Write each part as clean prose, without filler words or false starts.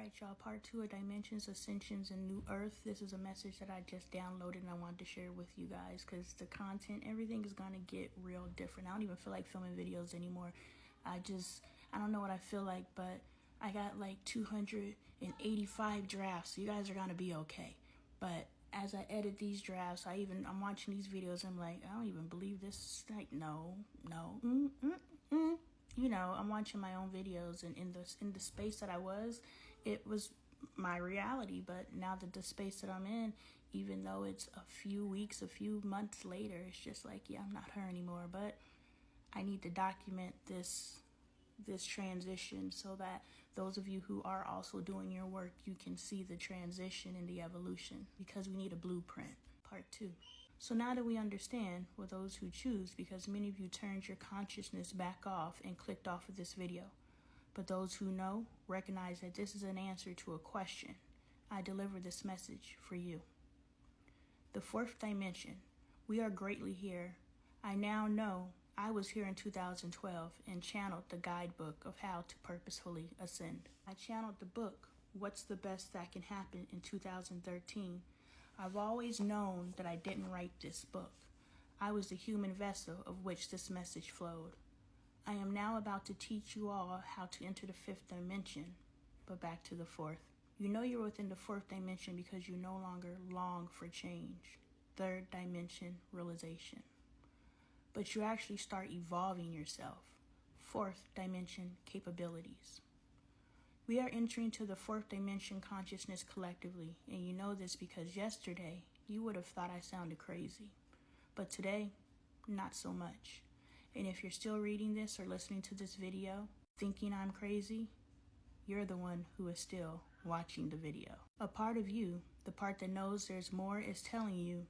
Alright, y'all, part 2 of Dimensions, Ascensions, and New Earth. This is a message that I just downloaded and I wanted to share with you guys because the content, everything is going to get real different. I don't even feel like filming videos anymore. I don't know what I feel like, but I got like 285 drafts, so you guys are going to be okay. But as I edit these drafts, I'm watching these videos, I'm like, I don't even believe this. Like, no. You know, I'm watching my own videos, and in the space that I was, it was my reality. But now that the space that I'm in, even though it's a few weeks, a few months later, it's just like, yeah, I'm not her anymore. But I need to document this transition so that those of you who are also doing your work, you can see the transition and the evolution, because we need a blueprint. Part 2. So now that we understand, well, those who choose, because many of you turned your consciousness back off and clicked off of this video. But those who know, recognize that this is an answer to a question. I deliver this message for you. The 4th dimension. We are greatly here. I now know I was here in 2012 and channeled the guidebook of how to purposefully ascend. I channeled the book, What's the Best That Can Happen, in 2013. I've always known that I didn't write this book. I was the human vessel of which this message flowed. I am now about to teach you all how to enter the 5th dimension, but back to the 4th. You know you're within the 4th dimension because you no longer long for change. 3rd dimension, realization. But you actually start evolving yourself. 4th dimension, capabilities. We are entering to the 4th dimension consciousness collectively, and you know this because yesterday you would have thought I sounded crazy. But today, not so much. And if you're still reading this or listening to this video, thinking I'm crazy, you're the one who is still watching the video. A part of you, the part that knows there's more, is telling you,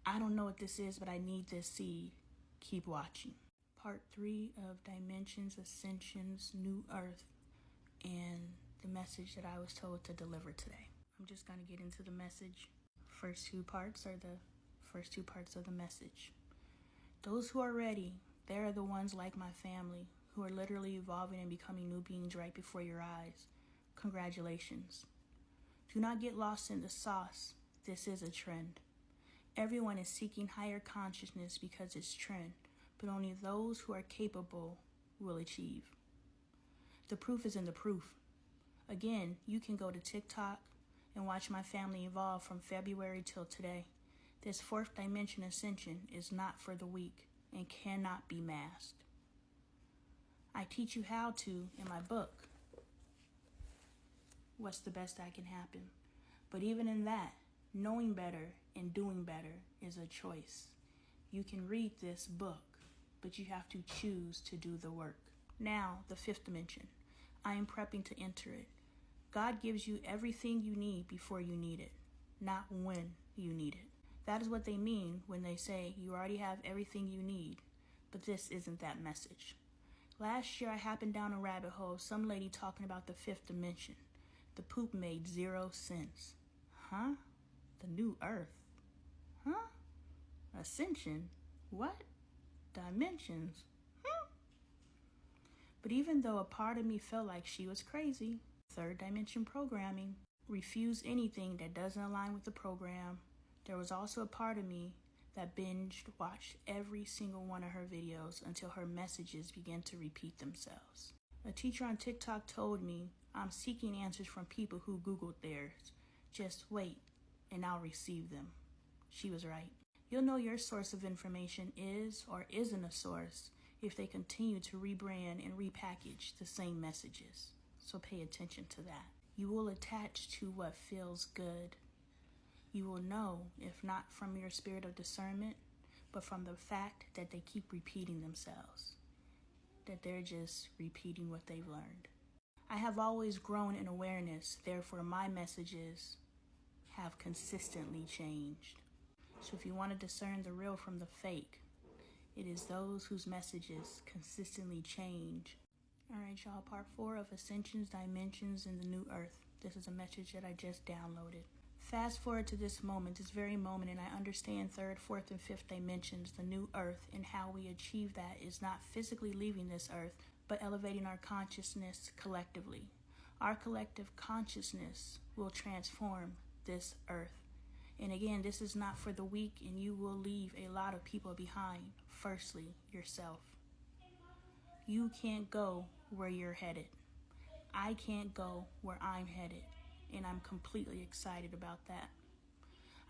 I don't know what this is, but I need this seed. Keep watching. Part 3 of Dimensions, Ascensions, New Earth, and the message that I was told to deliver today. I'm just going to get into the message. First two parts are the first 2 parts of the message. Those who are ready, they're the ones like my family who are literally evolving and becoming new beings right before your eyes. Congratulations. Do not get lost in the sauce. This is a trend. Everyone is seeking higher consciousness because it's trend, but only those who are capable will achieve. The proof is in the proof. Again, you can go to TikTok and watch my family evolve from February till today. This 4th dimension ascension is not for the weak and cannot be masked. I teach you how to in my book, What's the Best That Can Happen? But even in that, knowing better and doing better is a choice. You can read this book, but you have to choose to do the work. Now, the 5th dimension. I am prepping to enter it. God gives you everything you need before you need it, not when you need it. That is what they mean when they say you already have everything you need, but this isn't that message. Last year I happened down a rabbit hole of some lady talking about the 5th dimension. The poop made 0 sense. Huh? The new earth? Huh? Ascension? What? Dimensions? But even though a part of me felt like she was crazy, 3rd dimension programming, refuse anything that doesn't align with the program, there was also a part of me that watched every single one of her videos until her messages began to repeat themselves. A teacher on TikTok told me, I'm seeking answers from people who Googled theirs. Just wait, and I'll receive them. She was right. You'll know your source of information is or isn't a source if they continue to rebrand and repackage the same messages. So pay attention to that. You will attach to what feels good. You will know, if not from your spirit of discernment, but from the fact that they keep repeating themselves, that they're just repeating what they've learned. I have always grown in awareness, therefore my messages have consistently changed. So if you want to discern the real from the fake, it is those whose messages consistently change. Alright, y'all, part 4 of Ascensions, Dimensions, and the New Earth. This is a message that I just downloaded. Fast forward to this moment, this very moment, and I understand 3rd, 4th, and 5th dimensions, the new earth, and how we achieve that is not physically leaving this earth, but elevating our consciousness collectively. Our collective consciousness will transform this earth. And again, this is not for the weak, and you will leave a lot of people behind. Firstly, yourself. You can't go where you're headed. I can't go where I'm headed, and I'm completely excited about that.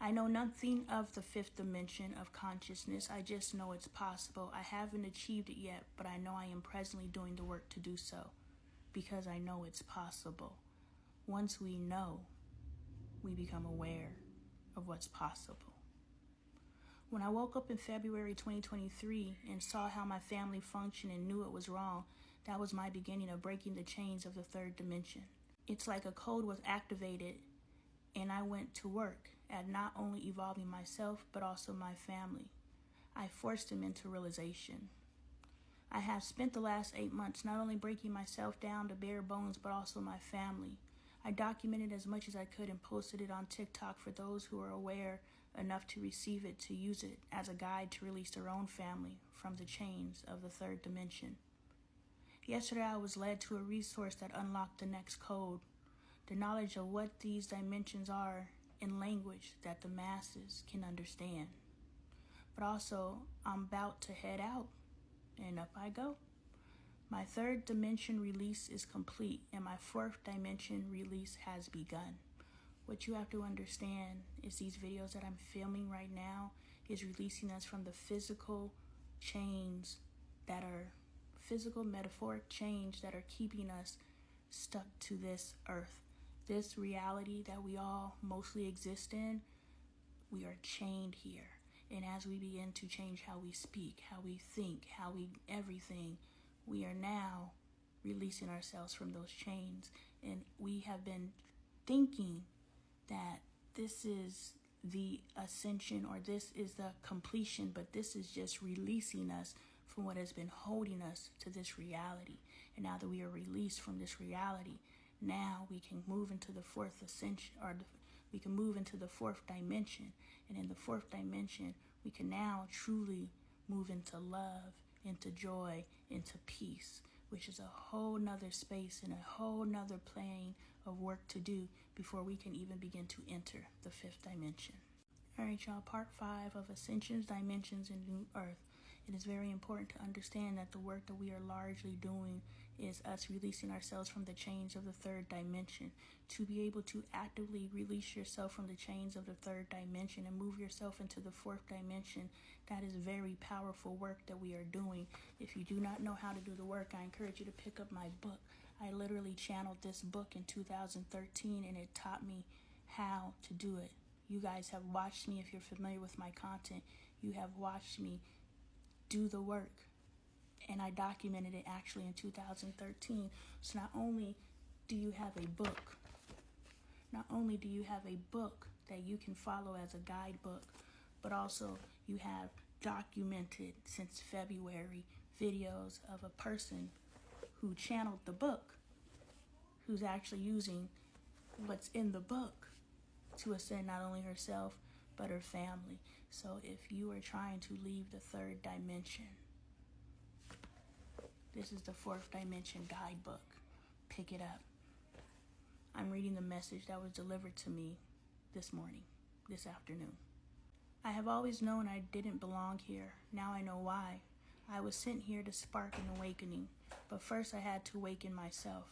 I know nothing of the fifth dimension of consciousness. I just know it's possible. I haven't achieved it yet, but I know I am presently doing the work to do so, because I know it's possible. Once we know, we become aware of what's possible. When I woke up in February 2023 and saw how my family functioned and knew it was wrong, that was my beginning of breaking the chains of the third dimension. It's like a code was activated, and I went to work at not only evolving myself, but also my family. I forced them into realization. I have spent the last 8 months not only breaking myself down to bare bones, but also my family. I documented as much as I could and posted it on TikTok for those who are aware enough to receive it, to use it as a guide to release their own family from the chains of the third dimension. Yesterday, I was led to a resource that unlocked the next code, the knowledge of what these dimensions are in language that the masses can understand. But also, I'm about to head out, and up I go. My third dimension release is complete, and my fourth dimension release has begun. What you have to understand is these videos that I'm filming right now is releasing us from the physical chains that are physical, metaphoric chains that are keeping us stuck to this earth. This reality that we all mostly exist in, we are chained here. And as we begin to change how we speak, how we think, everything, we are now releasing ourselves from those chains. And we have been thinking that this is the ascension or this is the completion, but this is just releasing us from what has been holding us to this reality. And now that we are released from this reality, now we can move into the fourth ascension, or we can move into the fourth dimension. And in the fourth dimension, we can now truly move into love, into joy, into peace, which is a whole nother space and a whole nother plane of work to do before we can even begin to enter the fifth dimension. All right, y'all, part 5 of Ascensions, Dimensions, and New Earth. It is very important to understand that the work that we are largely doing is us releasing ourselves from the chains of the third dimension. To be able to actively release yourself from the chains of the third dimension and move yourself into the fourth dimension, that is very powerful work that we are doing. If you do not know how to do the work, I encourage you to pick up my book. I literally channeled this book in 2013, and it taught me how to do it. You guys have watched me. If you're familiar with my content, you have watched me do the work, and I documented it actually in 2013. So not only do you have a book that you can follow as a guidebook, but also you have documented since February videos of a person who channeled the book, who's actually using what's in the book to ascend not only herself but her family. So if you are trying to leave the third dimension, this is the fourth dimension guidebook. Pick it up. I'm reading the message that was delivered to me this morning, this afternoon. I have always known I didn't belong here. Now I know why. I was sent here to spark an awakening, but first I had to awaken myself.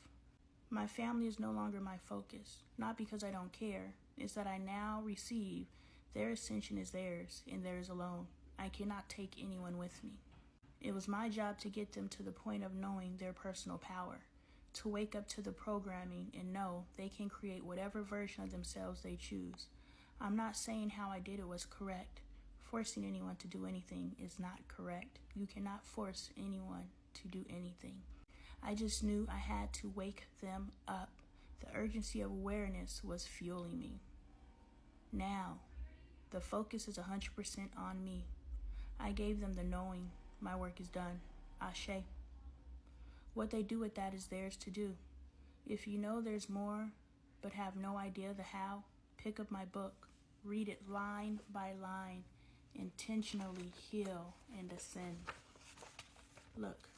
My family is no longer my focus, not because I don't care. It's that I now receive their ascension is theirs and theirs alone. I cannot take anyone with me. It was my job to get them to the point of knowing their personal power, to wake up to the programming and know they can create whatever version of themselves they choose. I'm not saying how I did it was correct. Forcing anyone to do anything is not correct. You cannot force anyone to do anything. I just knew I had to wake them up. The urgency of awareness was fueling me. Now, the focus is 100% on me. I gave them the knowing. My work is done. Ashe. What they do with that is theirs to do. If you know there's more, but have no idea the how, pick up my book. Read it line by line. Intentionally heal and ascend. Look,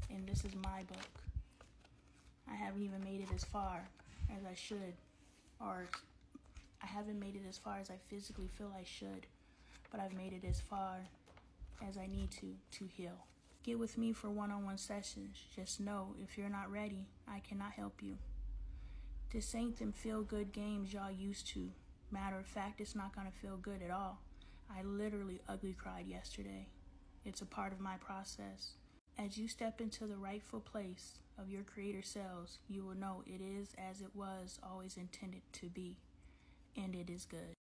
and this is my book. I haven't even made it as far as I should, or I haven't made it as far as I physically feel I should, but I've made it as far as I need to heal. Get with me for one-on-one sessions. Just know if you're not ready, I cannot help you. This ain't them feel-good games y'all used to. Matter of fact, it's not gonna feel good at all. I literally ugly cried yesterday. It's a part of my process. As you step into the rightful place of your creator selves, you will know it is as it was always intended to be, and it is good.